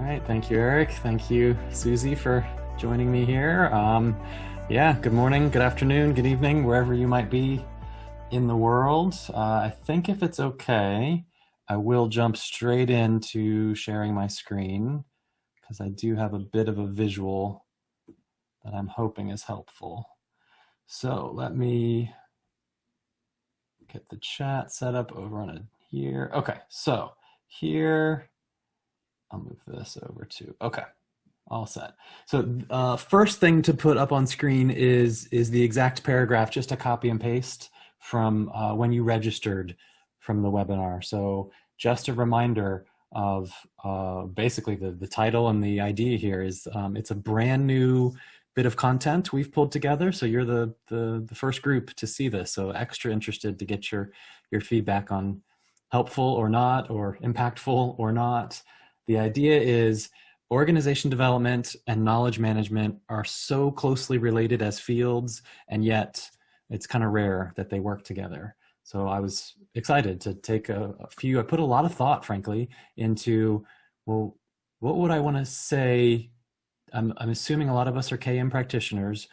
right, thank you, Eric. Thank you, Susie, for joining me here. Yeah, good morning, good afternoon, good evening, wherever you might be in the world. I think if it's okay, I will jump straight into sharing my screen because I do have a bit of a visual that I'm hoping is helpful. So let me get the chat set up over on it here. Okay, so here, I'll move this over to, okay, all set. So first thing to put up on screen is the exact paragraph, just a copy and paste from when you registered from the webinar. So just a reminder of basically the title and the idea here is it's a brand new bit of content we've pulled together. So you're the first group to see this. So extra interested to get your feedback on helpful or not, or impactful or not. The idea is organization development and knowledge management are so closely related as fields, and yet it's kind of rare that they work together. So I was excited to take a few, I put a lot of thought, frankly, into, well, what would I want to say? I'm assuming a lot of us are KM practitioners.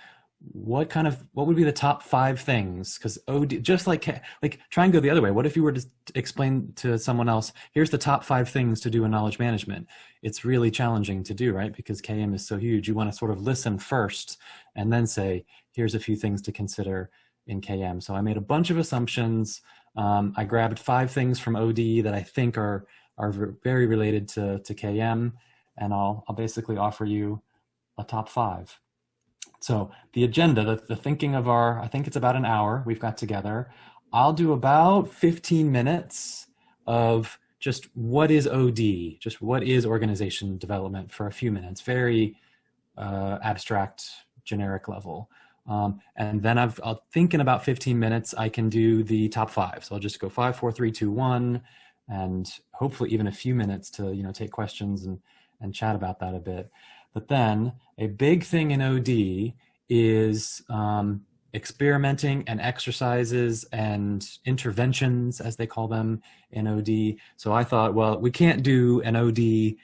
What would be the top 5 things? Because OD, just like try and go the other way. What if you were to explain to someone else, here's the top 5 things to do in knowledge management? It's really challenging to do, right? Because KM is so huge. You want to sort of listen first and then say, here's a few things to consider in KM. So I made a bunch of assumptions. I grabbed 5 things from OD that I think are very related to KM, and I'll basically offer you a top 5. So the agenda, the thinking of I think it's about an hour we've got together. I'll do about 15 minutes of just what is OD, just what is organization development for a few minutes, very abstract, generic level. And then I'll think in about 15 minutes, I can do the top 5. So I'll just go 5, 4, 3, 2, 1, and hopefully even a few minutes to take questions and chat about that a bit. But then a big thing in OD is experimenting and exercises and interventions, as they call them in OD. So I thought, well, we can't do an OD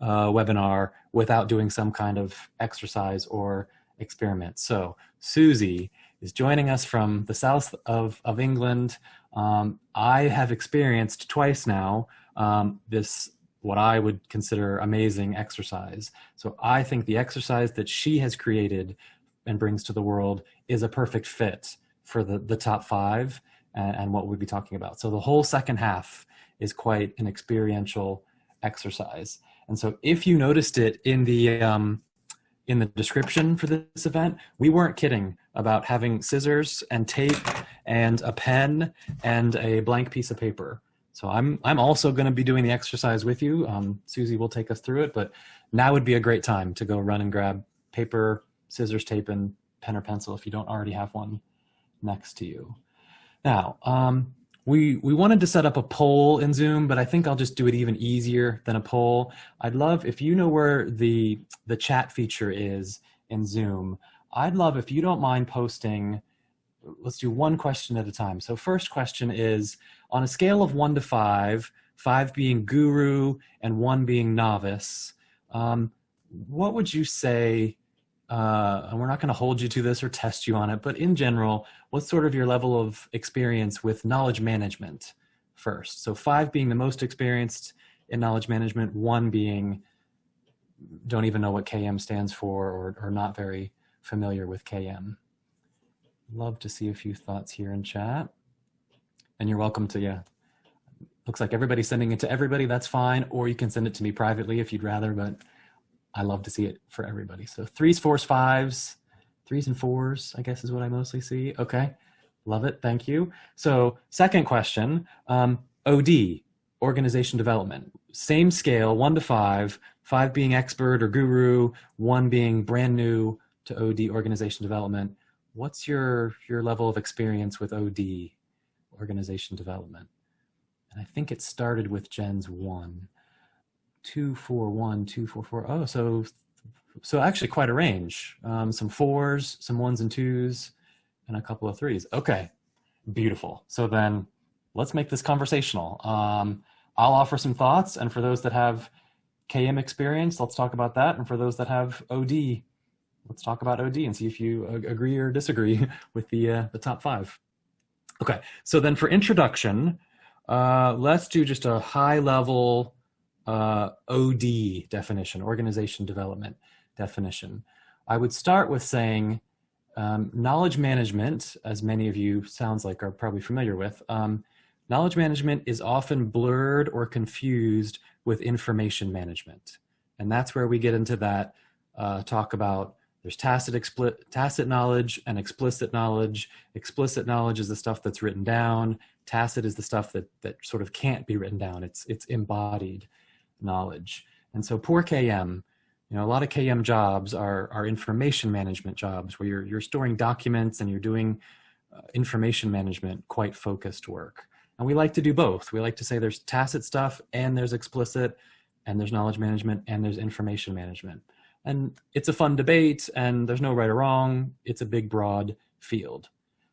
webinar without doing some kind of exercise or experiment. So Susie is joining us from the south of England. I have experienced twice now this what I would consider amazing exercise. So I think the exercise that she has created and brings to the world is a perfect fit for the top 5 and what we'll be talking about. So the whole second half is quite an experiential exercise. And so if you noticed it in the description for this event, we weren't kidding about having scissors and tape and a pen and a blank piece of paper. So I'm also going to be doing the exercise with you. Susie will take us through it, but now would be a great time to go run and grab paper, scissors, tape, and pen or pencil if you don't already have one next to you. Now, we wanted to set up a poll in Zoom, but I think I'll just do it even easier than a poll. I'd love, if you know where the chat feature is in Zoom, I'd love if you don't mind posting. Let's do one question at a time. So first question is, on a scale of 1 to 5, 5 being guru and 1 being novice, what would you say, and we're not going to hold you to this or test you on it, but in general, what's sort of your level of experience with knowledge management first? So 5 being the most experienced in knowledge management, 1 being don't even know what KM stands for or not very familiar with KM. Love to see a few thoughts here in chat. And you're welcome to, yeah. Looks like everybody's sending it to everybody. That's fine. Or you can send it to me privately if you'd rather, but I love to see it for everybody. So 3s, 4s, 5s, 3s and 4s, I guess is what I mostly see. Okay, love it. Thank you. So second question, OD, organization development. Same scale, 1 to 5, 5 being expert or guru, 1 being brand new to OD, organization development. What's your level of experience with OD, organization development? And I think it started with Jen's 1. 2, 4, 1, 2, 4, 4. Oh, so actually quite a range. Some 4s, some 1s and 2s, and a couple of 3s. Okay, beautiful. So then let's make this conversational. I'll offer some thoughts, and for those that have KM experience, let's talk about that. And for those that have OD, let's talk about OD and see if you agree or disagree with the top 5. Okay, so then for introduction, let's do just a high level OD definition, organization development definition. I would start with saying knowledge management, as many of you sounds like are probably familiar with, knowledge management is often blurred or confused with information management. And that's where we get into that talk about there's tacit knowledge and explicit knowledge. Explicit knowledge is the stuff that's written down. Tacit is the stuff that sort of can't be written down. It's embodied knowledge. And so poor KM, you know, a lot of KM jobs are information management jobs where you're storing documents and you're doing information management, quite focused work. And we like to do both. We like to say there's tacit stuff and there's explicit, and there's knowledge management and there's information management. And it's a fun debate and there's no right or wrong. It's a big, broad field.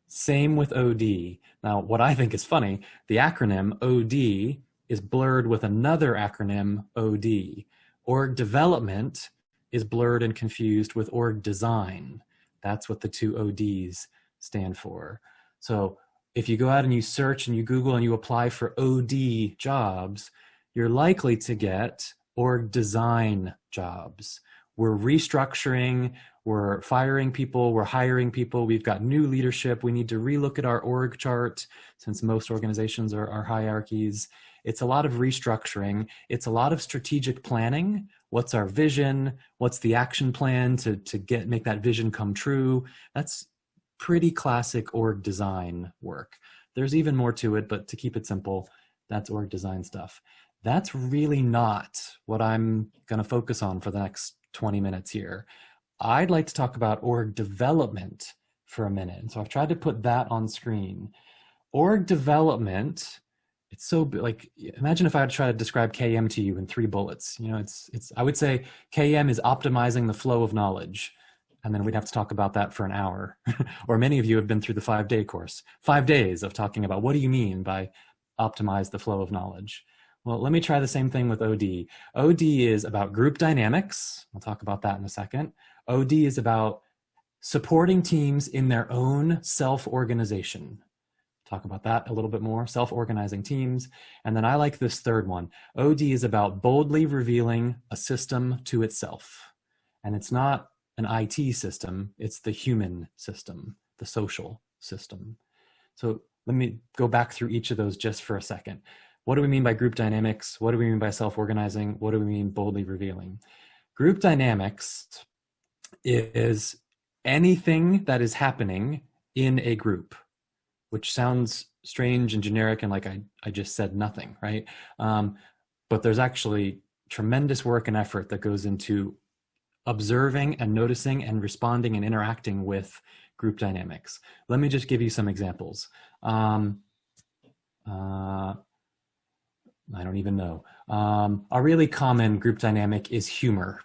Same with OD. Now, what I think is funny, the acronym OD is blurred with another acronym OD. Org development is blurred and confused with org design. That's what the two ODs stand for. So if you go out and you search and you Google and you apply for OD jobs, you're likely to get org design jobs. We're restructuring, we're firing people, we're hiring people, we've got new leadership, we need to relook at our org chart since most organizations are hierarchies. It's a lot of restructuring. It's a lot of strategic planning. What's our vision? What's the action plan to make that vision come true? That's pretty classic org design work. There's even more to it, but to keep it simple, that's org design stuff. That's really not what I'm going to focus on for the next 20 minutes here. I'd like to talk about org development for a minute. And so I've tried to put that on screen. Org development, it's so like, imagine if I had to try to describe KM to you in 3 bullets. You know, I would say KM is optimizing the flow of knowledge. And then we'd have to talk about that for an hour. Or many of you have been through the 5-day course. 5 days of talking about what do you mean by optimize the flow of knowledge? Well, let me try the same thing with OD. OD is about group dynamics. I'll talk about that in a second. OD is about supporting teams in their own self-organization. Talk about that a little bit more, self-organizing teams. And then I like this third one. OD is about boldly revealing a system to itself. And it's not an IT system, it's the human system, the social system. So let me go back through each of those just for a second. What do we mean by group dynamics? What do we mean by self-organizing? What do we mean boldly revealing? Group dynamics is anything that is happening in a group, which sounds strange and generic and like I just said nothing, right? But there's actually tremendous work and effort that goes into observing and noticing and responding and interacting with group dynamics. Let me just give you some examples. I don't even know. A really common group dynamic is humor.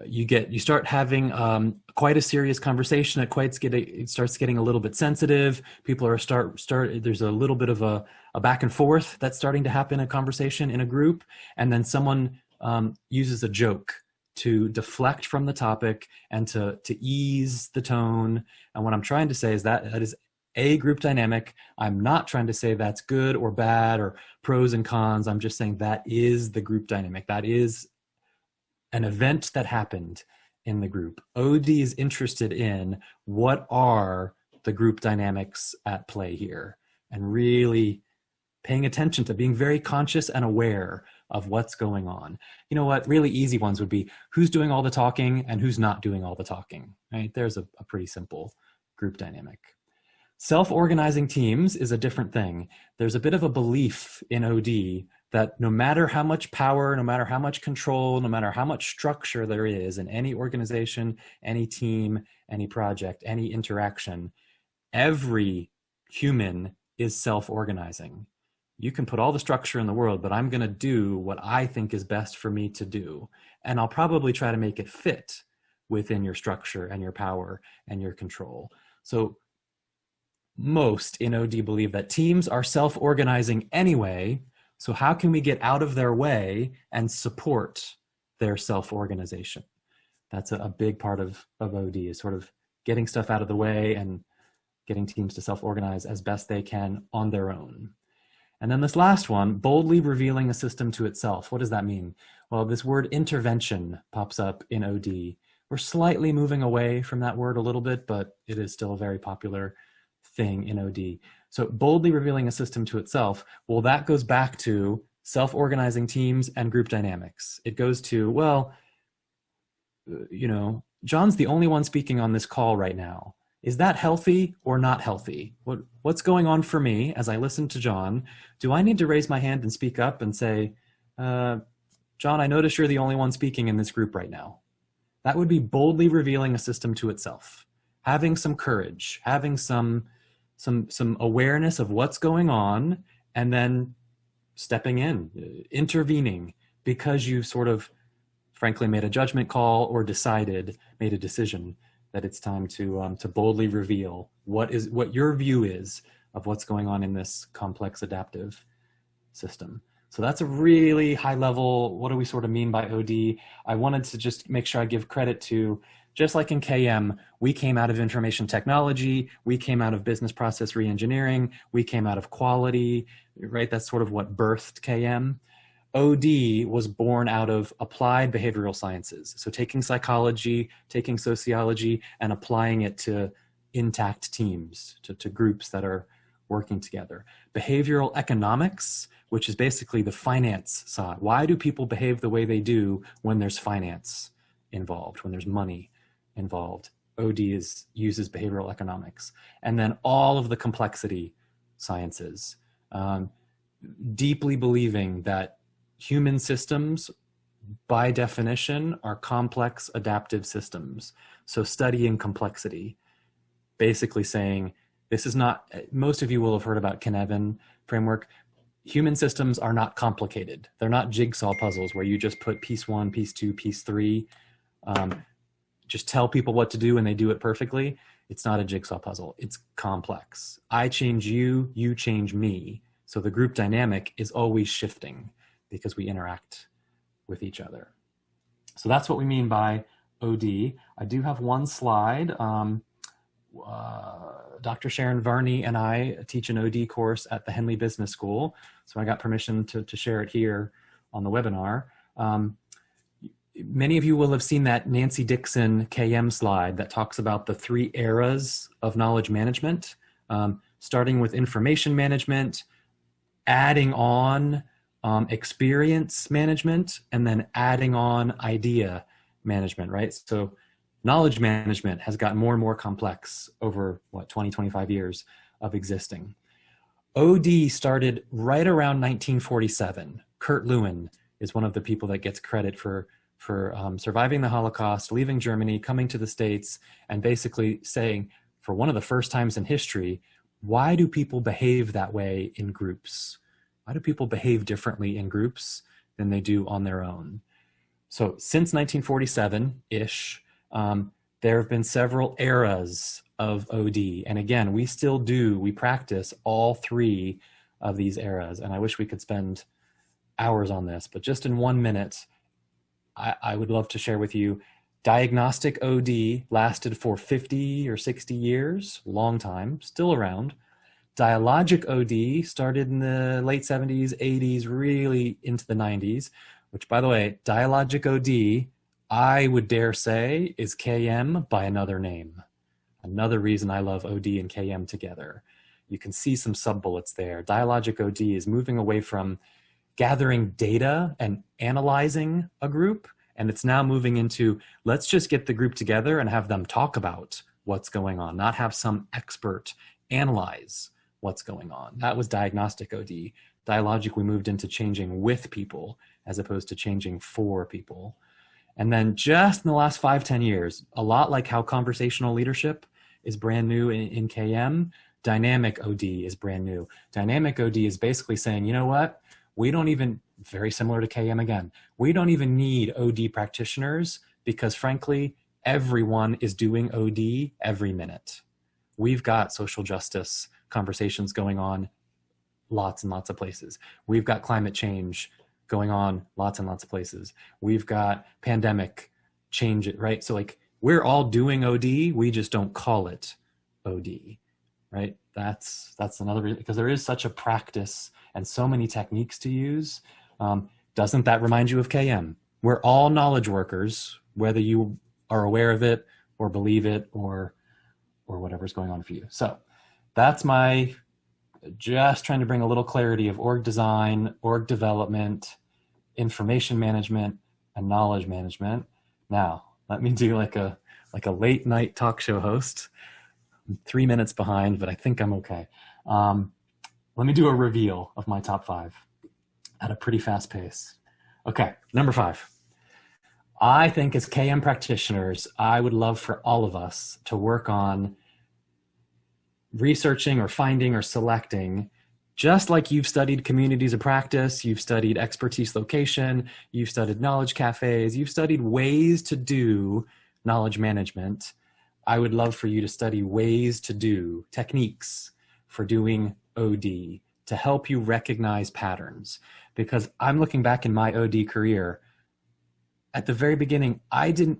You start having quite a serious conversation. It starts getting a little bit sensitive. People are there's a little bit of a back and forth that's starting to happen in a conversation in a group, and then someone uses a joke to deflect from the topic and to ease the tone. And what I'm trying to say is that is a group dynamic. I'm not trying to say that's good or bad or pros and cons. I'm just saying that is the group dynamic. That is an event that happened in the group. OD is interested in what are the group dynamics at play here and really paying attention to being very conscious and aware of what's going on. You know what? Really easy ones would be who's doing all the talking and who's not doing all the talking, right? There's a pretty simple group dynamic. Self-organizing teams is a different thing. There's a bit of a belief in OD that no matter how much power, no matter how much control, no matter how much structure there is in any organization, any team, any project, any interaction, every human is self-organizing. You can put all the structure in the world, but I'm going to do what I think is best for me to do. And I'll probably try to make it fit within your structure and your power and your control. So most in OD believe that teams are self-organizing anyway, So how can we get out of their way and support their self-organization? That's a big part of OD, is sort of getting stuff out of the way and getting teams to self-organize as best they can on their own. And then this last one, boldly revealing a system to itself. What does that mean? Well, this word intervention pops up in OD. We're slightly moving away from that word a little bit, but it is still a very popular thing in OD. So boldly revealing a system to itself, well, that goes back to self-organizing teams and group dynamics. It goes to, well, you know, John's the only one speaking on this call right now. Is that healthy or not healthy? What's going on for me as I listen to John? Do I need to raise my hand and speak up and say, John, I notice you're the only one speaking in this group right now? That would be boldly revealing a system to itself, having some courage, having some awareness of what's going on, and then stepping in, intervening, because you sort of frankly made a judgment call or made a decision that it's time to boldly reveal what your view is of what's going on in this complex adaptive system. So that's a really high level, what do we sort of mean by OD? I wanted to just make sure I give credit to, just like in KM, we came out of information technology, we came out of business process reengineering, we came out of quality, right? That's sort of what birthed KM. OD was born out of applied behavioral sciences. So taking psychology, taking sociology, and applying it to intact teams, to groups that are working together. Behavioral economics, which is basically the finance side. Why do people behave the way they do when there's finance involved, when there's money involved? OD uses behavioral economics. And then all of the complexity sciences, deeply believing that human systems, by definition, are complex adaptive systems. So studying complexity, basically saying, this is not, most of you will have heard about Cynefin framework. Human systems are not complicated. They're not jigsaw puzzles where you just put piece 1, piece 2, piece 3, just tell people what to do and they do it perfectly. It's not a jigsaw puzzle. It's complex. I change you, you change me. So the group dynamic is always shifting because we interact with each other. So that's what we mean by OD. I do have one slide. Dr. Sharon Varney and I teach an OD course at the Henley Business School. So I got permission to share it here on the webinar. Many of you will have seen that Nancy Dixon KM slide that talks about the 3 eras of knowledge management, starting with information management, adding on experience management, and then adding on idea management, right? So knowledge management has gotten more and more complex over, 20, 25 years of existing. OD started right around 1947. Kurt Lewin is one of the people that gets credit for surviving the Holocaust, leaving Germany, coming to the States, and basically saying, for one of the first times in history, why do people behave that way in groups? Why do people behave differently in groups than they do on their own? So since 1947-ish, there have been several eras of OD. And again, we practice all 3 of these eras. And I wish we could spend hours on this, but just in 1 minute, I would love to share with you, diagnostic OD lasted for 50 or 60 years, long time, still around. Dialogic OD started in the late 70s, 80s, really into the 90s, which, by the way, dialogic OD, I would dare say, is KM by another name. Another reason I love OD and KM together. You can see some sub-bullets there. Dialogic OD is moving away from gathering data and analyzing a group, and it's now moving into, let's just get the group together and have them talk about what's going on, not have some expert analyze what's going on. That was diagnostic OD. Dialogic, we moved into changing with people as opposed to changing for people. And then just in the last 5-10 years, a lot like how conversational leadership is brand new in KM, dynamic OD is brand new. Dynamic OD is basically saying, you know what? We don't even, very similar to KM again, we don't even need OD practitioners because frankly, everyone is doing OD every minute. We've got social justice conversations going on lots and lots of places. We've got climate change going on lots and lots of places. We've got pandemic change it, right? So like we're all doing OD, we just don't call it OD, right? That's another reason, because there is such a practice and so many techniques to use. Doesn't that remind you of KM? We're all knowledge workers, whether you are aware of it or believe it or whatever's going on for you. So that's my just trying to bring a little clarity of org design, org development, information management, and knowledge management. Now, let me do like a late night talk show host. I'm 3 minutes behind, but I think I'm okay. Let me do a reveal of my top 5 at a pretty fast pace. Okay, number 5. I think as KM practitioners, I would love for all of us to work on researching or finding or selecting, just like you've studied communities of practice, you've studied expertise location, you've studied knowledge cafes, you've studied ways to do knowledge management. I would love for you to study ways to do techniques for doing OD to help you recognize patterns. Because I'm looking back in my OD career, at the very beginning, I don't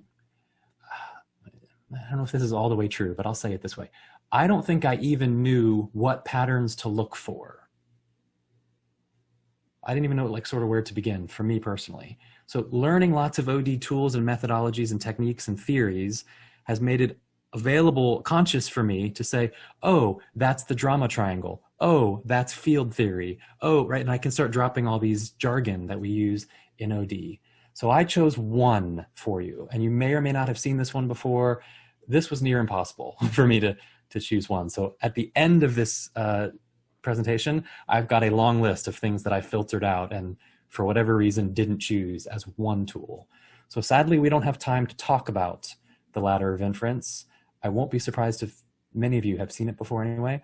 know if this is all the way true, but I'll say it this way. I don't think I even knew what patterns to look for. I didn't even know like sort of where to begin for me personally. So learning lots of OD tools and methodologies and techniques and theories has made it available, conscious for me to say, oh, that's the drama triangle. Oh, that's field theory. Oh, right. And I can start dropping all these jargon that we use in OD. So I chose one for you, and you may or may not have seen this one before. This was near impossible for me to choose one. So at the end of this presentation, I've got a long list of things that I filtered out and for whatever reason didn't choose as one tool. So sadly, we don't have time to talk about the ladder of inference. I won't be surprised if many of you have seen it before anyway.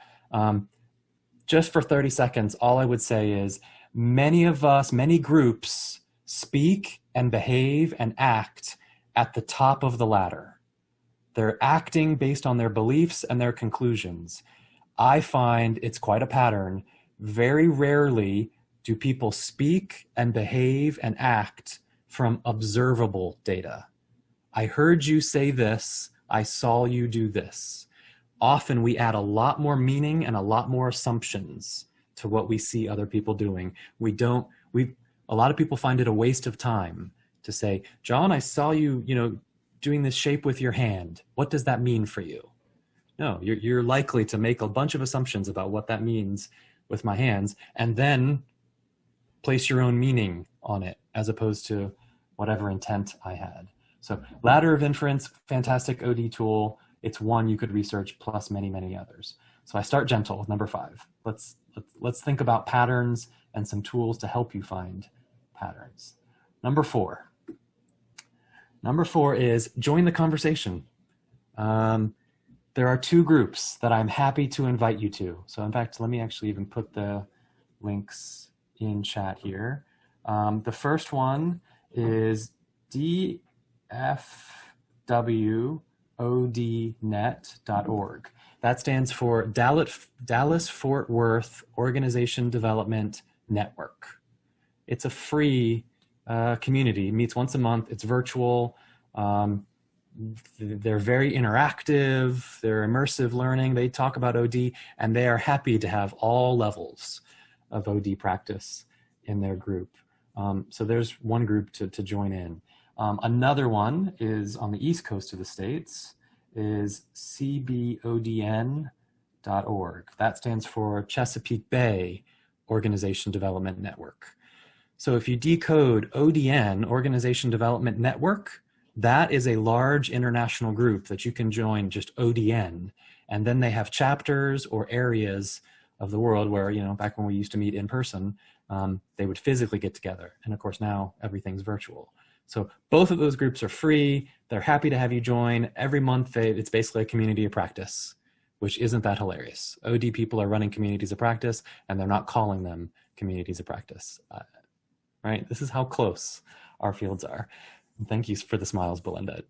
Just for 30 seconds, all I would say is many of us, many groups speak and behave and act at the top of the ladder. They're acting based on their beliefs and their conclusions. I find it's quite a pattern. Very rarely do people speak and behave and act from observable data. I heard you say this. I saw you do this. Often we add a lot more meaning and a lot more assumptions to what we see other people doing. A lot of people find it a waste of time to say, John, I saw you, doing this shape with your hand. What does that mean for you? No, you're likely to make a bunch of assumptions about what that means with my hands and then place your own meaning on it as opposed to whatever intent I had. So ladder of inference, fantastic OD tool. It's one you could research plus many, many others. So I start gentle with number 5. Let's think about patterns and some tools to help you find patterns. Number 4. Number 4 is join the conversation. There are 2 groups that I'm happy to invite you to. So in fact, let me actually even put the links in chat here. The first one is dfwodnet.org. That stands for Dallas Fort Worth Organization Development Network. It's a free community. It meets once a month. It's virtual. They're very interactive. They're immersive learning. They talk about OD, and they are happy to have all levels of OD practice in their group. So there's one group to join in. Another one is on the East Coast of the States, is cbodn.org. That stands for Chesapeake Bay Organization Development Network. So if you decode ODN, Organization Development Network, that is a large international group that you can join, just ODN. And then they have chapters or areas of the world where, back when we used to meet in person, they would physically get together. And of course now everything's virtual. So both of those groups are free. They're happy to have you join. Every month, it's basically a community of practice, which isn't that hilarious. OD people are running communities of practice, and they're not calling them communities of practice. Right? This is how close our fields are. Thank you for the smiles, Belinda.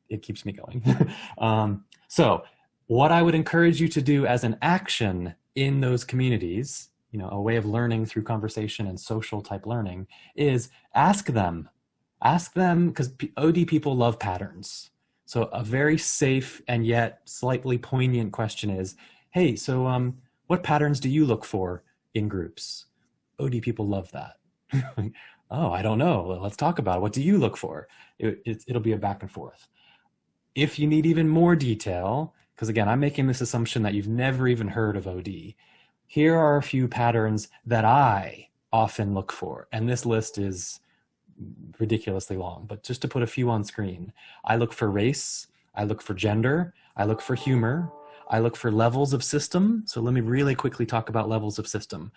It keeps me going. So what I would encourage you to do as an action in those communities a way of learning through conversation and social type learning is ask them, because OD people love patterns. So a very safe and yet slightly poignant question is, hey, so what patterns do you look for in groups? OD people love that. Oh, I don't know. Let's talk about it. What do you look for? It'll be a back and forth. If you need even more detail, because again, I'm making this assumption that you've never even heard of OD, here are a few patterns that I often look for. And this list is ridiculously long, but just to put a few on screen. I look for race, I look for gender, I look for humor, I look for levels of system. So let me really quickly talk about levels of system.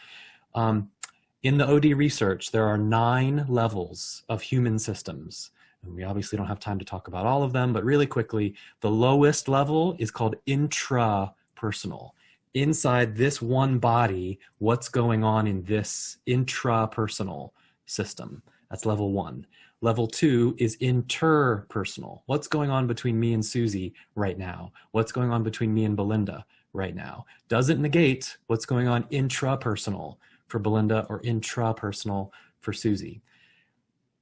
In the OD research, there are 9 levels of human systems. And we obviously don't have time to talk about all of them, but really quickly, the lowest level is called intrapersonal. Inside this one body, what's going on in this intrapersonal system? That's level 1. Level 2 is interpersonal. What's going on between me and Susie right now? What's going on between me and Belinda right now? Doesn't negate what's going on intrapersonal for Belinda or intrapersonal for Susie.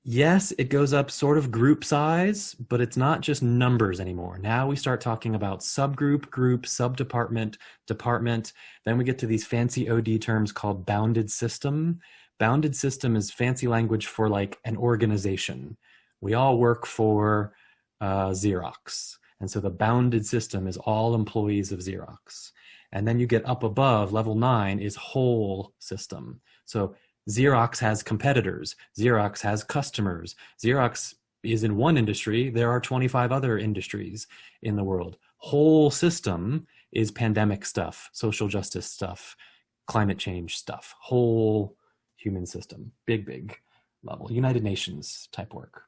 Yes, it goes up sort of group size, but it's not just numbers anymore. Now we start talking about subgroup, group, subdepartment, department. Then we get to these fancy OD terms called bounded system. Bounded system is fancy language for like an organization. We all work for Xerox. And so the bounded system is all employees of Xerox. And then you get up above, level 9 is whole system. So Xerox has competitors. Xerox has customers. Xerox is in one industry. There are 25 other industries in the world. Whole system is pandemic stuff, social justice stuff, climate change stuff, whole human system, big level, United Nations type work.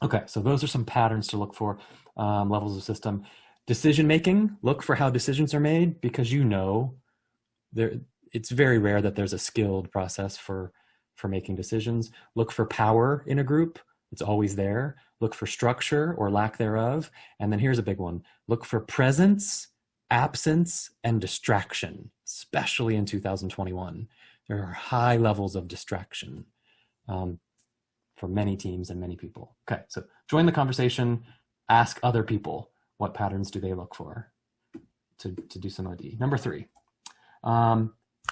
Okay, so those are some patterns to look for, levels of system. Decision making, look for how decisions are made, because it's very rare that there's a skilled process for making decisions. Look for power in a group. It's always there. Look for structure or lack thereof. And then here's a big one. Look for presence, absence, and distraction, especially in 2021. There are high levels of distraction for many teams and many people. Okay, so join the conversation. Ask other people, what patterns do they look for to do some OD? Number 3,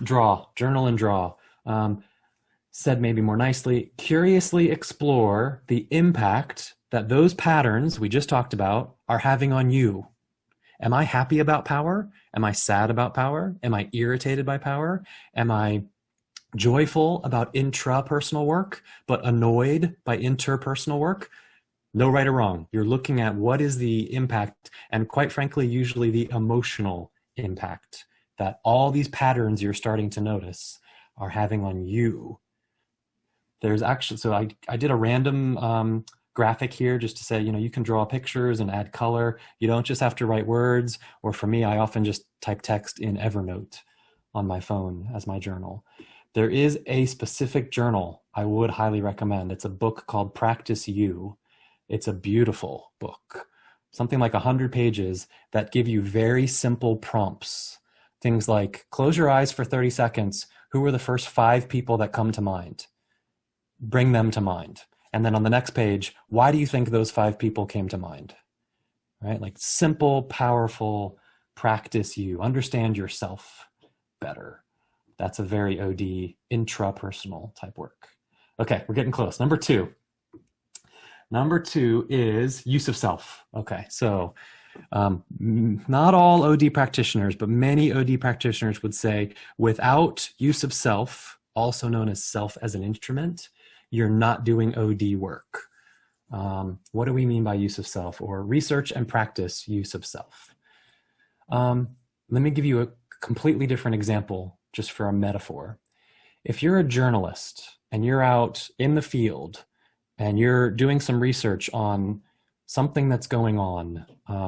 draw, journal and draw. Said maybe more nicely, curiously explore the impact that those patterns we just talked about are having on you. Am I happy about power? Am I sad about power? Am I irritated by power? Am I joyful about intrapersonal work, but annoyed by interpersonal work? No right or wrong. You're looking at what is the impact, and quite frankly, usually the emotional impact that all these patterns you're starting to notice are having on you. There's actually, so I did a random graphic here just to say, you can draw pictures and add color. You don't just have to write words, or for me, I often just type text in Evernote on my phone as my journal. There is a specific journal I would highly recommend. It's a book called Practice You. It's a beautiful book, something like 100 pages that give you very simple prompts. Things like, close your eyes for 30 seconds. Who are the first 5 people that come to mind? Bring them to mind. And then on the next page, why do you think those 5 people came to mind? Right? Like simple, powerful, practice you. Understand yourself better. That's a very OD, intrapersonal type work. Okay, we're getting close. Number 2. Number 2 is use of self. Okay, so not all OD practitioners, but many OD practitioners would say without use of self, also known as self as an instrument, you're not doing OD work. What do we mean by use of self, or research and practice use of self? Let me give you a completely different example just for a metaphor. If you're a journalist and you're out in the field and you're doing some research on something that's going on,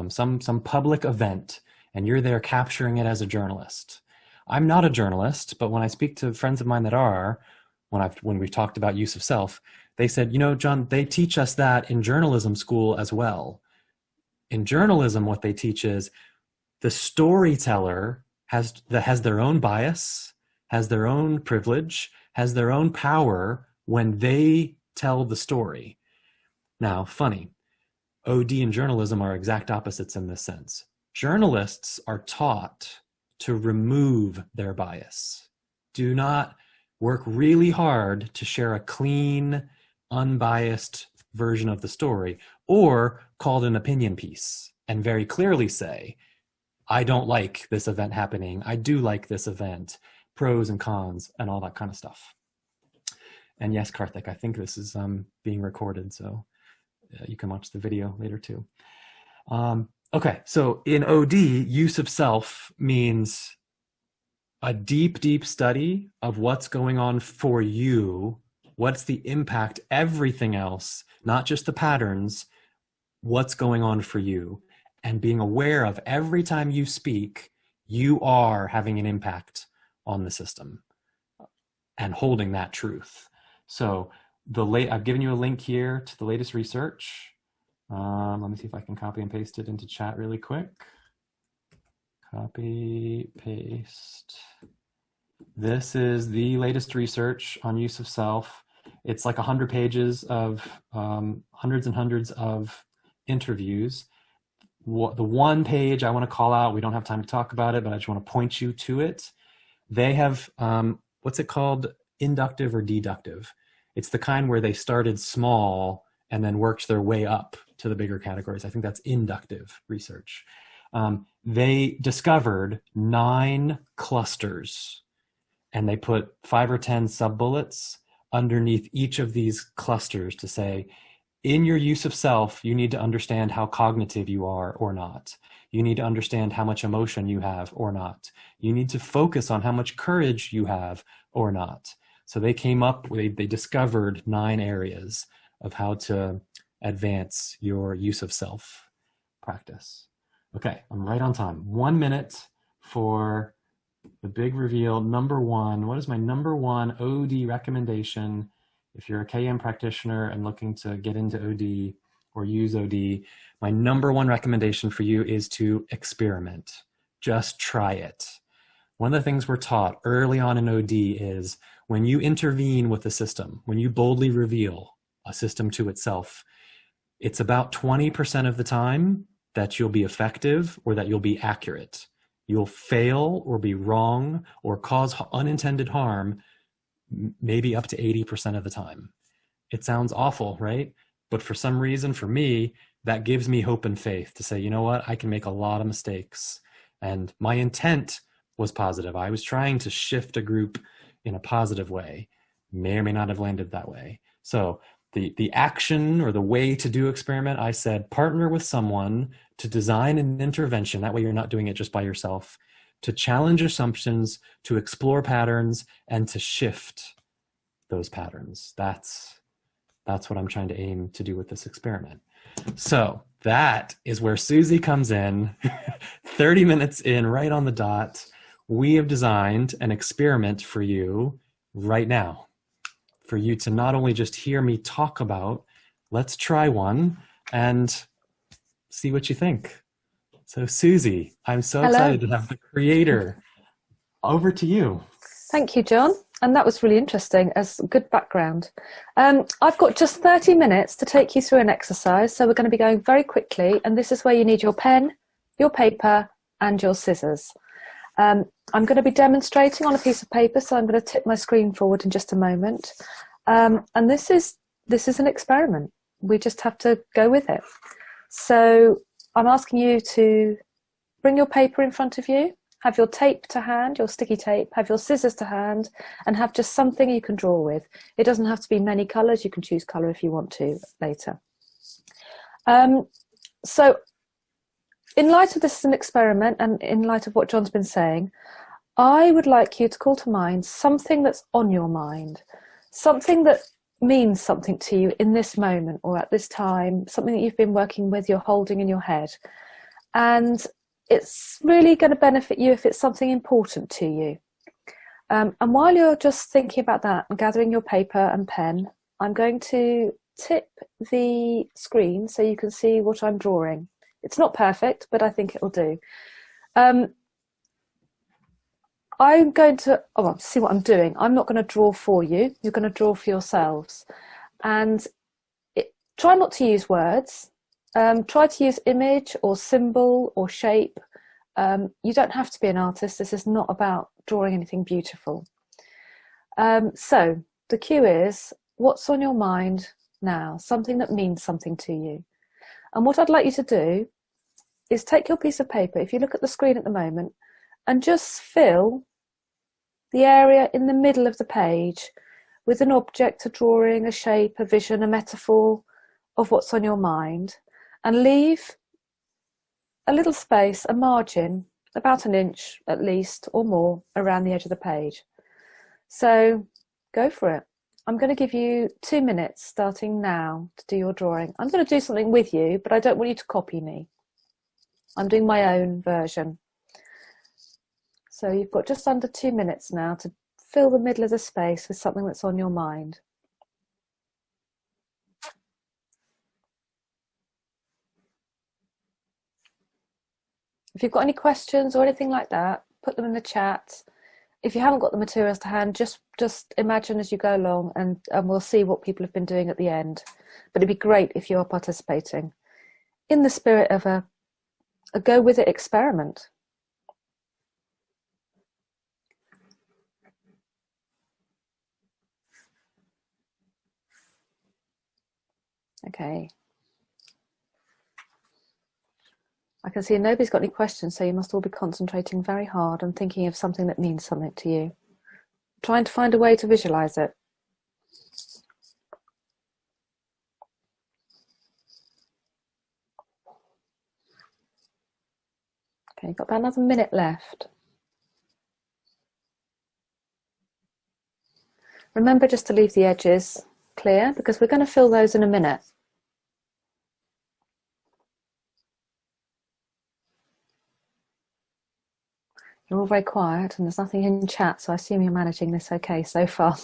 some public event, and you're there capturing it as a journalist. I'm not a journalist, but when I speak to friends of mine that are, when we've talked about use of self, they said, John, they teach us that in journalism school as well. In journalism, what they teach is the storyteller has their own bias, has their own privilege, has their own power when they tell the story. Now, funny, OD and journalism are exact opposites in this sense. Journalists are taught to remove their bias. Do not work really hard to share a clean, unbiased version of the story, or call it an opinion piece and very clearly say, I don't like this event happening. I do like this event, pros and cons and all that kind of stuff. And yes, Karthik, I think this is being recorded, so you can watch the video later too. Okay, so in OD, use of self means a deep, deep study of what's going on for you, what's the impact, everything else, not just the patterns, what's going on for you, and being aware of every time you speak, you are having an impact on the system and holding that truth. So I've given you a link here to the latest research. Let me see if I can copy and paste it into chat really quick. Copy, paste. This is the latest research on use of self. It's like 100 pages of hundreds and hundreds of interviews. The one page I want to call out, we don't have time to talk about it, but I just want to point you to it. They have, what's it called? Inductive or deductive. It's the kind where they started small and then worked their way up to the bigger categories. I think that's inductive research. They discovered 9 clusters, and they put 5 or 10 sub-bullets underneath each of these clusters to say, in your use of self, you need to understand how cognitive you are or not. You need to understand how much emotion you have or not. You need to focus on how much courage you have or not. So they came up, they discovered 9 areas of how to advance your use of self practice. Okay, I'm right on time. 1 minute for the big reveal. Number 1, what is my number 1 OD recommendation? If you're a KM practitioner and looking to get into OD or use OD, my number 1 recommendation for you is to experiment. Just try it. One of the things we're taught early on in OD is when you intervene with the system, when you boldly reveal a system to itself, it's about 20% of the time that you'll be effective or that you'll be accurate. You'll fail or be wrong or cause unintended harm maybe up to 80% of the time. It sounds awful, right? But for some reason, for me, that gives me hope and faith to say, you know what, I can make a lot of mistakes. And my intent was positive. I was trying to shift a group in a positive way. May or may not have landed that way. So the action or the way to do experiment, I said, partner with someone to design an intervention. That way you're not doing it just by yourself. To challenge assumptions, to explore patterns, and to shift those patterns. That's what I'm trying to aim to do with this experiment. So that is where Susie comes in. 30 minutes in, right on the dot, we have designed an experiment for you right now. For you to not only just hear me talk about, let's try one and see what you think. So Susie, I'm so excited to have the creator. Over to you. Thank you, John. And that was really interesting as good background. I've got just 30 minutes to take you through an exercise. So we're going to be going very quickly. And this is where you need your pen, your paper, and your scissors. I'm going to be demonstrating on a piece of paper. So I'm going to tip my screen forward in just a moment. And this is an experiment. We just have to go with it. So I'm asking you to bring your paper in front of you, have your tape to hand, your sticky tape, have your scissors to hand, and have just something you can draw with. It doesn't have to be many colours. You can choose colour if you want to later. So in light of this as an experiment and in light of what John's been saying, I would like you to call to mind something that's on your mind, something that means something to you in this moment or at this time, something that you've been working with, you're holding in your head. And it's really going to benefit you if it's something important to you. And while you're just thinking about that and gathering your paper and pen, I'm going to tip the screen so you can see what I'm drawing. It's not perfect, but I think it'll do. I'm going to see what I'm doing. I'm not going to draw for you. You're going to draw for yourselves. And try not to use words. Try to use image or symbol or shape. You don't have to be an artist. This is not about drawing anything beautiful. So the cue is, what's on your mind now? Something that means something to you. And what I'd like you to do is take your piece of paper, if you look at the screen at the moment, and just fill the area in the middle of the page with an object, a drawing, a shape, a vision, a metaphor of what's on your mind, and leave a little space, a margin, about an inch at least or more around the edge of the page. So go for it. I'm going to give you 2 minutes starting now to do your drawing. I'm going to do something with you, but I don't want you to copy me. I'm doing my own version. So you've got just under 2 minutes now to fill the middle of the space with something that's on your mind. If you've got any questions or anything like that, put them in the chat. If you haven't got the materials to hand, just imagine as you go along, and we'll see what people have been doing at the end. But it'd be great if you are participating in the spirit of a go with it experiment. Okay. I can see nobody's got any questions, so you must all be concentrating very hard and thinking of something that means something to you. Trying to find a way to visualize it. Okay, you've got about another minute left. Remember just to leave the edges clear, because we're going to fill those in a minute. You're all very quiet and there's nothing in chat, so I assume you're managing this okay so far.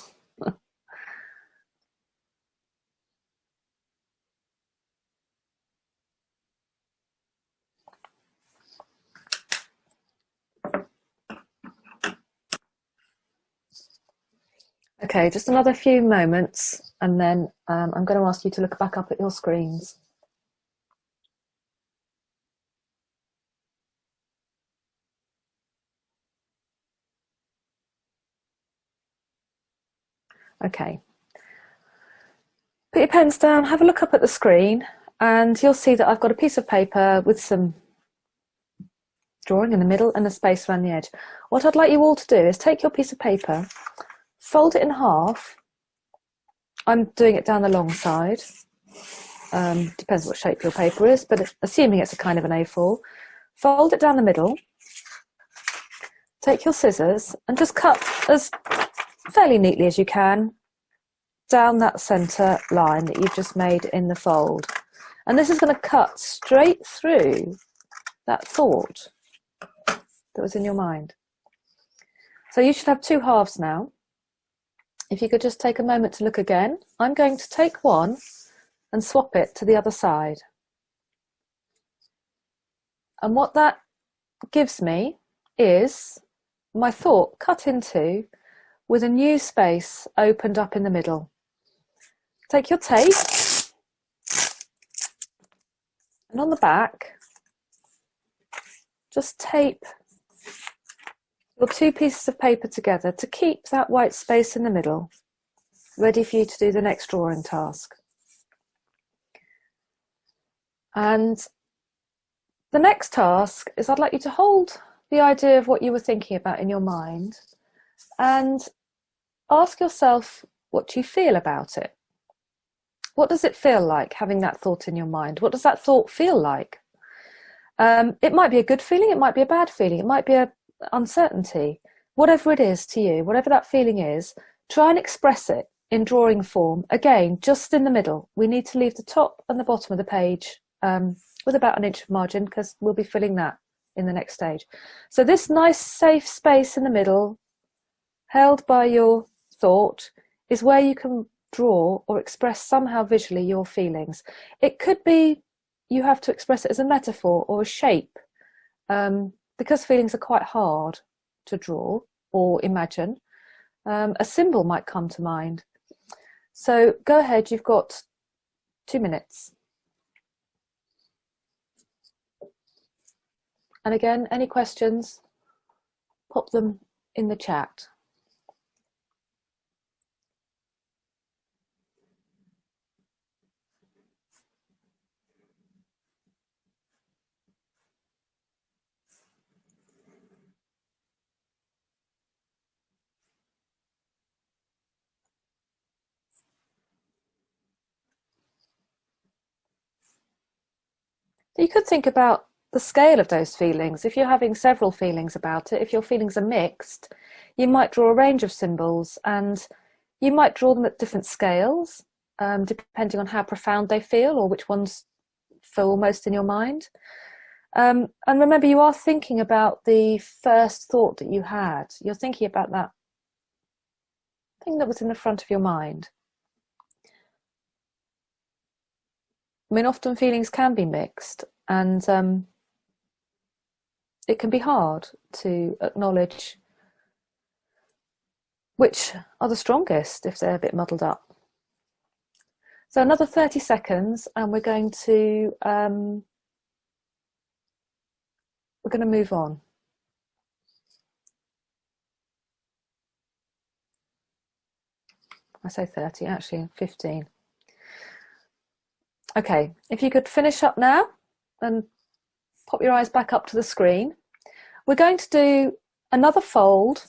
Okay, just another few moments, and then I'm going to ask you to look back up at your screens. Okay. Put your pens down, have a look up at the screen, and you'll see that I've got a piece of paper with some drawing in the middle and a space around the edge. What I'd like you all to do is take your piece of paper, fold it in half. I'm doing it down the long side. Depends what shape your paper is, but assuming it's a kind of an A4, fold it down the middle. Take your scissors and just cut as fairly neatly as you can down that centre line that you've just made in the fold. And this is going to cut straight through that thought that was in your mind. So you should have 2 halves now. If you could just take a moment to look again, I'm going to take one and swap it to the other side. And what that gives me is my thought cut into with a new space opened up in the middle. Take your tape, and on the back, just tape your 2 pieces of paper together to keep that white space in the middle, ready for you to do the next drawing task. And the next task is I'd like you to hold the idea of what you were thinking about in your mind and ask yourself what you feel about it. What does it feel like having that thought in your mind? What does that thought feel like? It might be a good feeling, it might be a bad feeling, it might be an uncertainty. Whatever it is to you, whatever that feeling is, try and express it in drawing form. Again, just in the middle. We need to leave the top and the bottom of the page with about an inch of margin, because we'll be filling that in the next stage. So this nice safe space in the middle, held by your thought, is where you can draw or express somehow visually your feelings. It could be you have to express it as a metaphor or a shape, because feelings are quite hard to draw. or imagine, a symbol might come to mind. So go ahead, you've got 2 minutes. And again, any questions, pop them in the chat. You could think about the scale of those feelings. If you're having several feelings about it, if your feelings are mixed, you might draw a range of symbols, and you might draw them at different scales, depending on how profound they feel or which ones feel most in your mind. And remember, you are thinking about the first thought that you had. You're thinking about that thing that was in the front of your mind. I mean, often feelings can be mixed, and it can be hard to acknowledge which are the strongest if they're a bit muddled up. So another 30 seconds, and we're going to move on. I say 30, actually 15. Okay, if you could finish up now and pop your eyes back up to the screen. We're going to do another fold,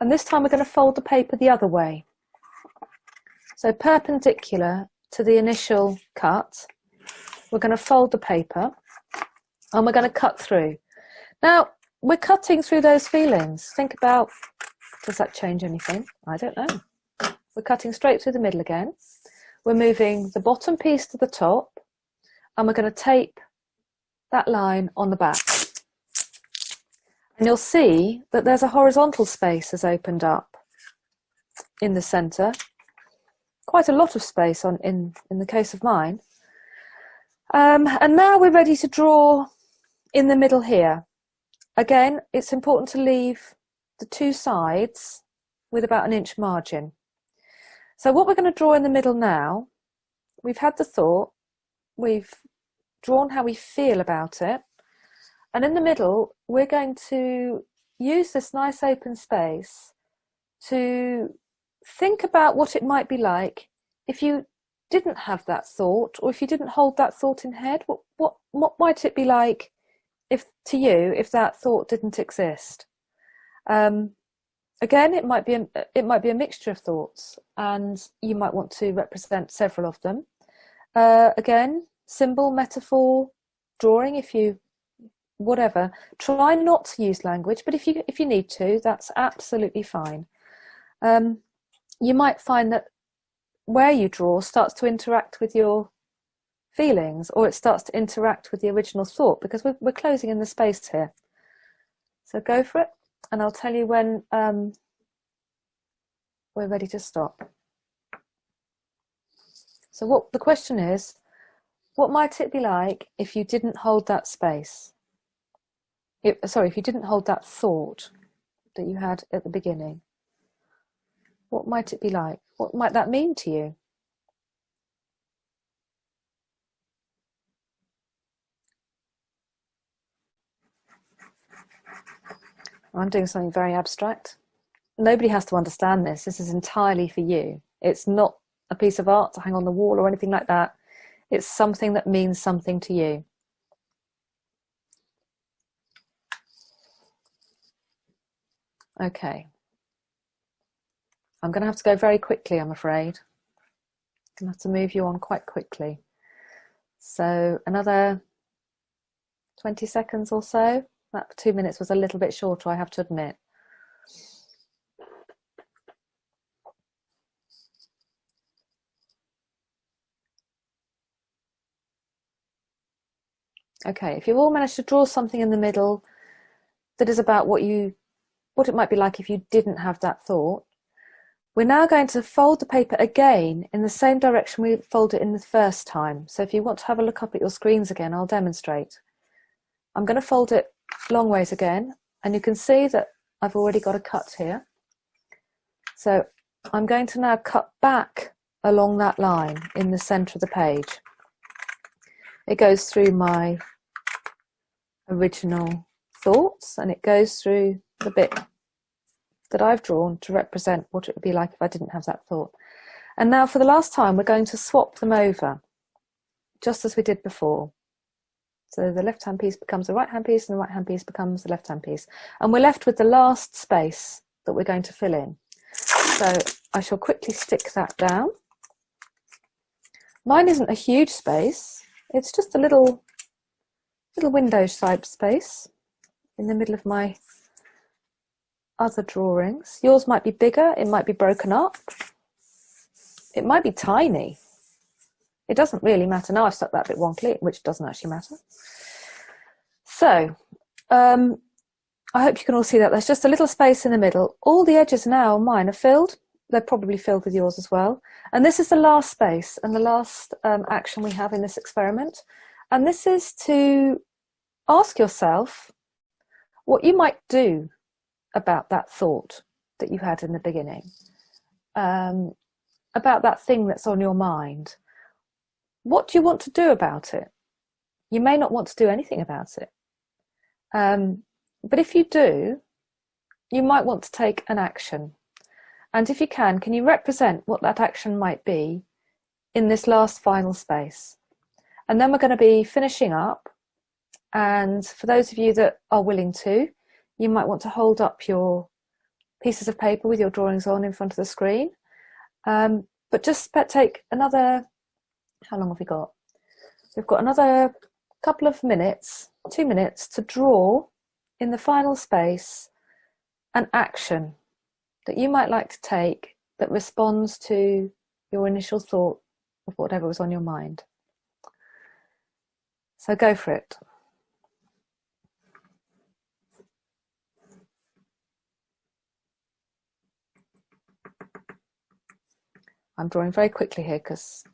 and this time we're going to fold the paper the other way. So perpendicular to the initial cut, we're going to fold the paper and we're going to cut through. Now, we're cutting through those feelings. Think about, does that change anything? I don't know. We're cutting straight through the middle again. We're moving the bottom piece to the top, and we're going to tape that line on the back. And you'll see that there's a horizontal space has opened up in the centre. Quite a lot of space in the case of mine. And now we're ready to draw in the middle here. Again, it's important to leave the two sides with about an inch margin. So what we're going to draw in the middle now, we've had the thought, we've drawn how we feel about it, and in the middle we're going to use this nice open space to think about what it might be like if you didn't have that thought, or if you didn't hold that thought in head. What might it be like if that thought didn't exist? Again, it might be a mixture of thoughts, and you might want to represent several of them. Again, symbol, metaphor, drawing, whatever. Try not to use language, but if you need to, that's absolutely fine. You might find that where you draw starts to interact with your feelings, or it starts to interact with the original thought, because we're closing in the space here. So go for it. And I'll tell you when we're ready to stop. So what the question is, what might it be like if you didn't hold that space? If you didn't hold that thought that you had at the beginning. What might it be like? What might that mean to you? I'm doing something very abstract. Nobody has to understand this. This is entirely for you. It's not a piece of art to hang on the wall or anything like that. It's something that means something to you. Okay. I'm going to have to go very quickly, I'm afraid. I'm going to have to move you on quite quickly. So another 20 seconds or so. That 2 minutes was a little bit shorter, I have to admit. Okay, if you've all managed to draw something in the middle that is about what it might be like if you didn't have that thought, we're now going to fold the paper again in the same direction we folded it in the first time. So if you want to have a look up at your screens again, I'll demonstrate. I'm going to fold it long ways again, and you can see that I've already got a cut here. So I'm going to now cut back along that line in the centre of the page. It goes through my original thoughts, and it goes through the bit that I've drawn to represent what it would be like if I didn't have that thought. And now for the last time, we're going to swap them over, just as we did before. So the left-hand piece becomes the right-hand piece, and the right-hand piece becomes the left-hand piece. And we're left with the last space that we're going to fill in. So I shall quickly stick that down. Mine isn't a huge space. It's just a little window type space in the middle of my other drawings. Yours might be bigger, it might be broken up, it might be tiny. It doesn't really matter. Now I've stuck that bit wonky, which doesn't actually matter. So I hope you can all see that. There's just a little space in the middle. All the edges now, mine are filled. They're probably filled with yours as well. And this is the last space and the last action we have in this experiment. And this is to ask yourself what you might do about that thought that you had in the beginning, about that thing that's on your mind. What do you want to do about it? You may not want to do anything about it. But if you do, you might want to take an action. And if you can you represent what that action might be in this last final space? And then we're going to be finishing up. And for those of you that are willing to, you might want to hold up your pieces of paper with your drawings on in front of the screen. But just take another, how long have we got? We've got another couple of minutes, 2 minutes, to draw in the final space an action that you might like to take that responds to your initial thought of whatever was on your mind. So go for it. I'm drawing very quickly here because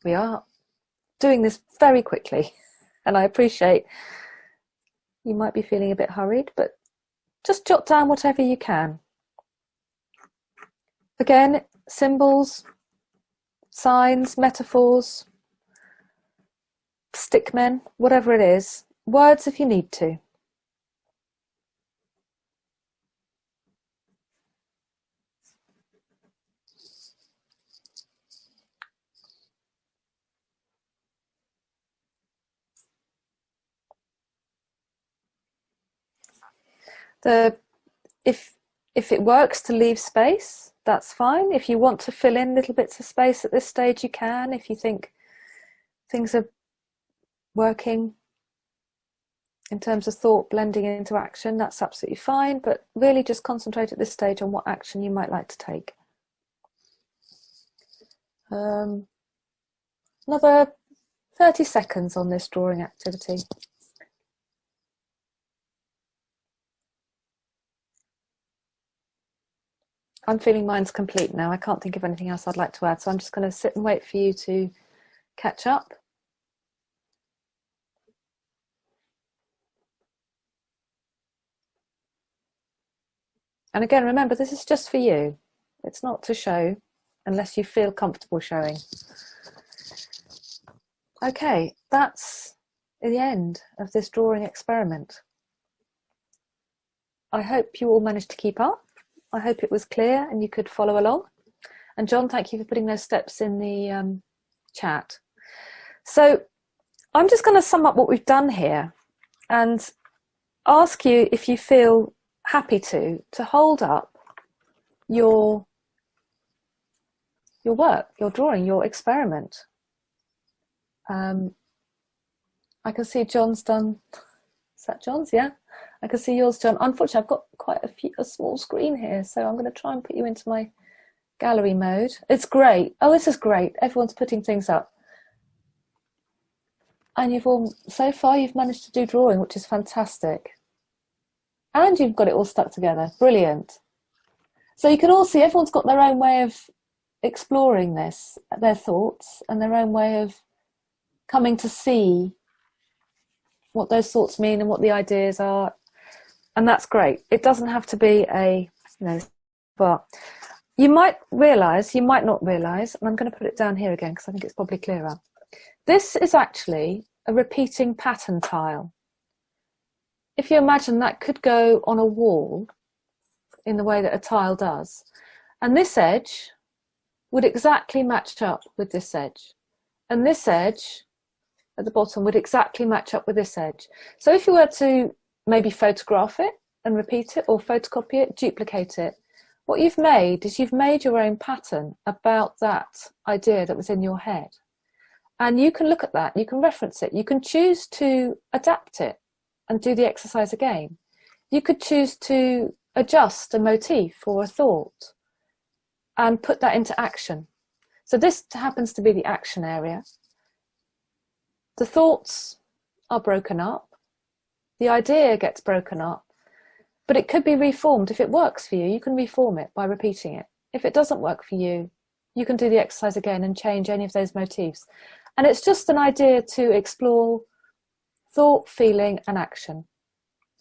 we are doing this very quickly, and I appreciate you might be feeling a bit hurried, but just jot down whatever you can. Again, symbols, signs, metaphors, stickmen, whatever it is, words if you need to. If it works to leave space, that's fine. If you want to fill in little bits of space at this stage, you can. If you think things are working in terms of thought blending into action, that's absolutely fine. But really just concentrate at this stage on what action you might like to take. Another 30 seconds on this drawing activity. I'm feeling mine's complete now. I can't think of anything else I'd like to add, so I'm just going to sit and wait for you to catch up. And again, remember, this is just for you. It's not to show unless you feel comfortable showing. Okay, that's the end of this drawing experiment. I hope you all managed to keep up. I hope it was clear and you could follow along. And John, thank you for putting those steps in the chat. So I'm just going to sum up what we've done here and ask you if you feel happy to hold up your work, your drawing, your experiment. I can see John's done. Is that John's? Yeah. I can see yours, John. Unfortunately, I've got quite a small screen here, so I'm going to try and put you into my gallery mode. It's great. Oh, this is great. Everyone's putting things up. And you've all, so far, you've managed to do drawing, which is fantastic. And you've got it all stuck together. Brilliant. So you can all see everyone's got their own way of exploring this, their thoughts, and their own way of coming to see what those thoughts mean and what the ideas are. And that's great. It doesn't have to be but you might realize, you might not realize, and I'm going to put it down here again because I think it's probably clearer. This is actually a repeating pattern tile. If you imagine that could go on a wall in the way that a tile does, and this edge would exactly match up with this edge, and this edge at the bottom would exactly match up with this edge. So if you were to maybe photograph it and repeat it, or photocopy it, duplicate it, what you've made is you've made your own pattern about that idea that was in your head. And you can look at that, you can reference it, you can choose to adapt it and do the exercise again. You could choose to adjust a motif or a thought and put that into action. So this happens to be the action area. The thoughts are broken up. The idea gets broken up, but it could be reformed. If it works for you, you can reform it by repeating it. If it doesn't work for you, you can do the exercise again and change any of those motifs. And it's just an idea to explore thought, feeling, and action.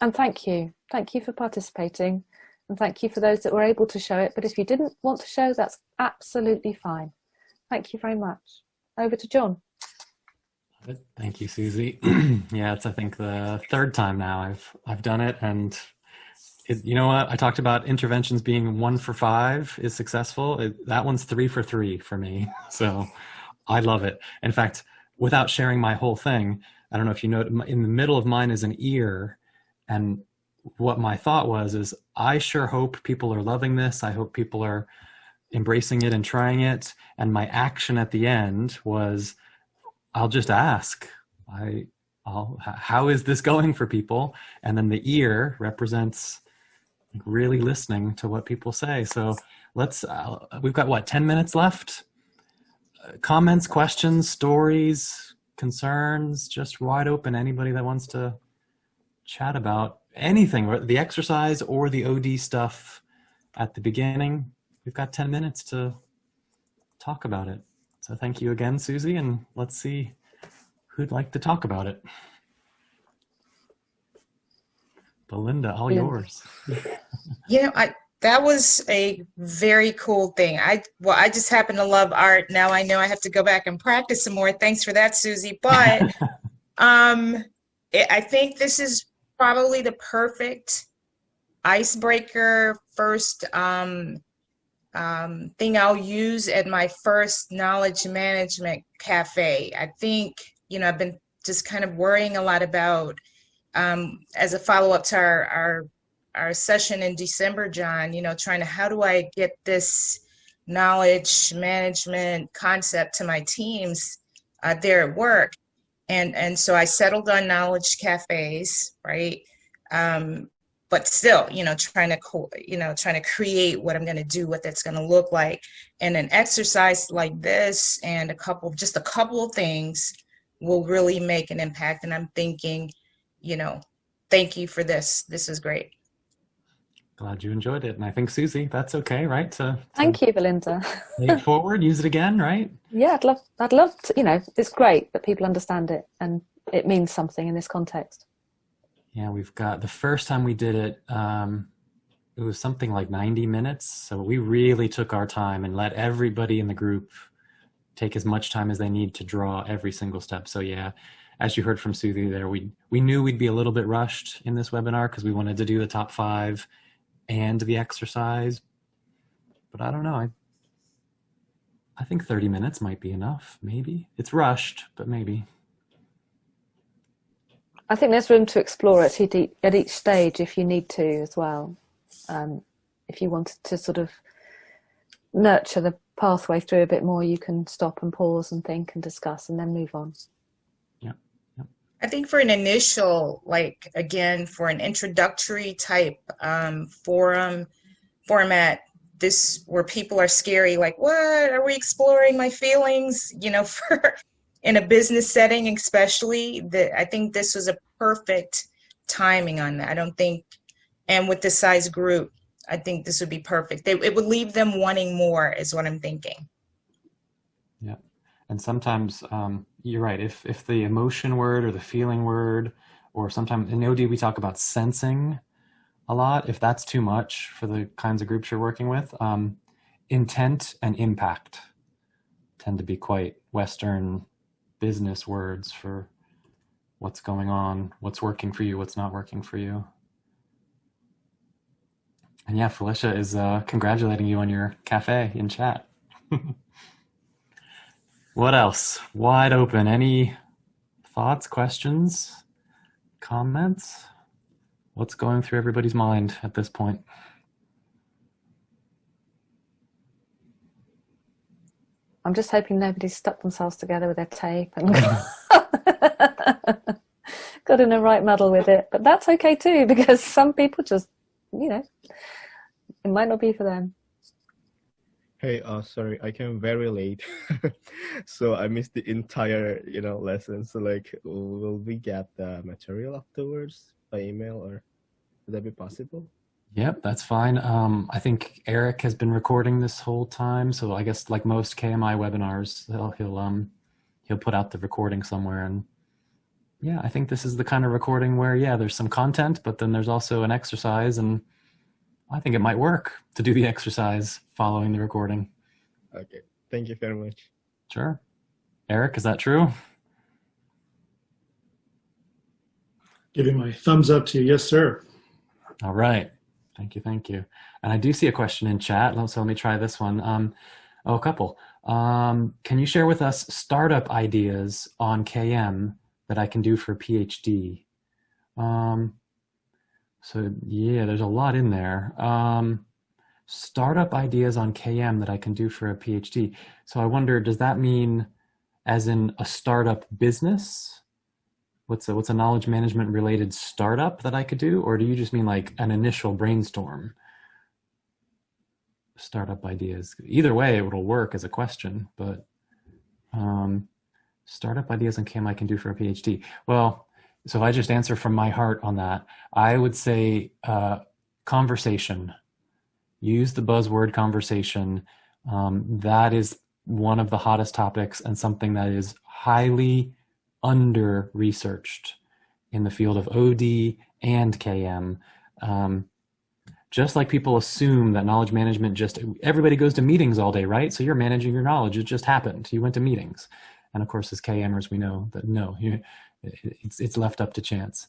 And thank you. Thank you for participating. And thank you for those that were able to show it. But if you didn't want to show, that's absolutely fine. Thank you very much. Over to John. Thank you, Susie. Yeah, it's I think the third time now I've done it, and you know what? I talked about interventions being 1 for 5 is successful. That one's 3 for 3 for me. So I love it. In fact, without sharing my whole thing, I don't know if you know, in the middle of mine is an ear, and what my thought was is, I sure hope people are loving this. I hope people are embracing it and trying it. And my action at the end was, I'll just ask, how is this going for people? And then the ear represents really listening to what people say. So let's, we've got what, 10 minutes left? Comments, questions, stories, concerns, just wide open. Anybody that wants to chat about anything, the exercise or the OD stuff at the beginning, we've got 10 minutes to talk about it. So thank you again, Susie, and let's see who'd like to talk about it. Belinda, all yours. That was a very cool thing. I just happen to love art. Now I know I have to go back and practice some more. Thanks for that, Susie. But I think this is probably the perfect icebreaker first thing I'll use at my first knowledge management cafe. I think, I've been just kind of worrying a lot about, as a follow-up to our session in December, John, trying to, how do I get this knowledge management concept to my teams there at work? And so I settled on knowledge cafes, right? But still, trying to create what I'm going to do, what that's going to look like. And an exercise like this and just a couple of things will really make an impact. And I'm thinking, thank you for this. This is great. Glad you enjoyed it. And I think, Susie, that's okay, right? Thank you, Belinda. Take it forward, use it again, right? Yeah, I'd love to, it's great that people understand it and it means something in this context. Yeah, we've got, the first time we did it, it was something like 90 minutes. So we really took our time and let everybody in the group take as much time as they need to draw every single step. So yeah, as you heard from Susie there, we knew we'd be a little bit rushed in this webinar because we wanted to do the top 5 and the exercise. But I don't know, I think 30 minutes might be enough, maybe. It's rushed, but maybe. I think there's room to explore it at each stage if you need to as well. If you wanted to sort of nurture the pathway through a bit more, you can stop and pause and think and discuss and then move on. Yeah. I think for an initial, for an introductory type forum format, this where people are scary, like, what are we exploring my feelings, for in a business setting, especially, I think this was a perfect timing on that. I don't think, and with this size group, I think this would be perfect. It would leave them wanting more, is what I'm thinking. Yeah. And sometimes you're right. If the emotion word or the feeling word, or sometimes in OD we talk about sensing, a lot, if that's too much for the kinds of groups you're working with. Intent and impact tend to be quite Western business words for what's going on, what's working for you, what's not working for you. And yeah, Felicia is congratulating you on your cafe in chat. What else? Wide open. Any thoughts, questions, comments? What's going through everybody's mind at this point? I'm just hoping nobody's stuck themselves together with their tape and got in a right muddle with it. But that's okay too, because some people just, it might not be for them. Hey, sorry, I came very late, so I missed the entire, lesson. So will we get the material afterwards by email, or would that be possible? Yep, that's fine. I think Eric has been recording this whole time, so I guess like most KMI webinars, he'll put out the recording somewhere. And yeah, I think this is the kind of recording where there's some content, but then there's also an exercise, and I think it might work to do the exercise following the recording. Okay, thank you very much. Sure. Eric, is that true? Giving my thumbs up to you. Yes, sir. All right. Thank you. And I do see a question in chat. So let me try this one. A couple. Can you share with us startup ideas on KM that I can do for a PhD? So yeah, there's a lot in there. Startup ideas on KM that I can do for a PhD. So I wonder, does that mean as in a startup business? What's a knowledge management related startup that I could do? Or do you just mean like an initial brainstorm? Startup ideas. Either way, it will work as a question, but startup ideas on KM I can do for a PhD. Well, so if I just answer from my heart on that, I would say conversation. Use the buzzword conversation. That is one of the hottest topics and something that is highly under-researched in the field of OD and KM. Just like people assume that knowledge management everybody goes to meetings all day, right? So you're managing your knowledge. It just happened. You went to meetings. And of course, as KMers, we know that no, it's left up to chance.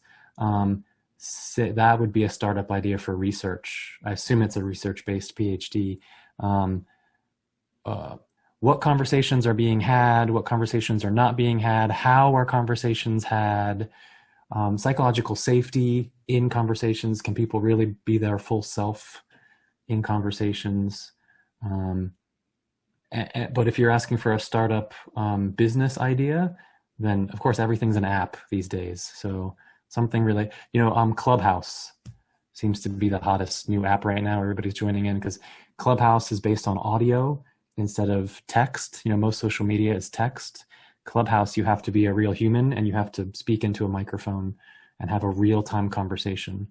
So that would be a startup idea for research. I assume it's a research-based PhD. What conversations are being had, what conversations are not being had, how are conversations had, psychological safety in conversations. Can people really be their full self in conversations? But if you're asking for a startup business idea, then of course everything's an app these days. So something really, Clubhouse seems to be the hottest new app right now. Everybody's joining in because Clubhouse is based on audio instead of text. Most social media is text. Clubhouse, you have to be a real human and you have to speak into a microphone and have a real-time conversation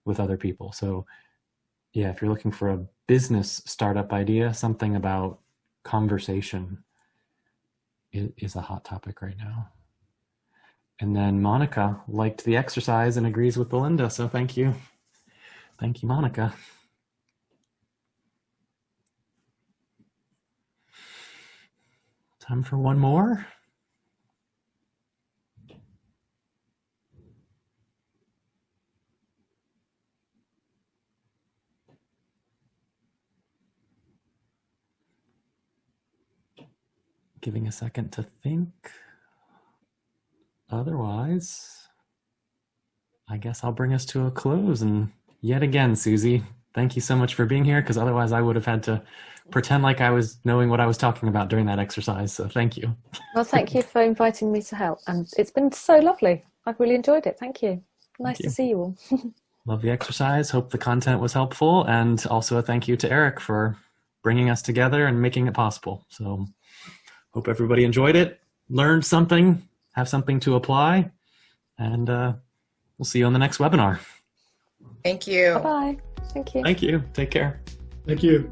with other people. So yeah, if you're looking for a business startup idea, something about conversation is a hot topic right now. And then Monica liked the exercise and agrees with Belinda. So thank you. Thank you, Monica. Time for one more. Giving a second to think. Otherwise, I guess I'll bring us to a close. And yet again, Susie, thank you so much for being here, because otherwise I would have had to pretend like I was knowing what I was talking about during that exercise. So thank you. Well, thank you for inviting me to help. And it's been so lovely. I've really enjoyed it. Thank you. Nice to see you all. Love the exercise. Hope the content was helpful. And also a thank you to Eric for bringing us together and making it possible. So hope everybody enjoyed it, learned something, have something to apply, and we'll see you on the next webinar. Thank you. Bye-bye. Thank you. Thank you. Take care. Thank you.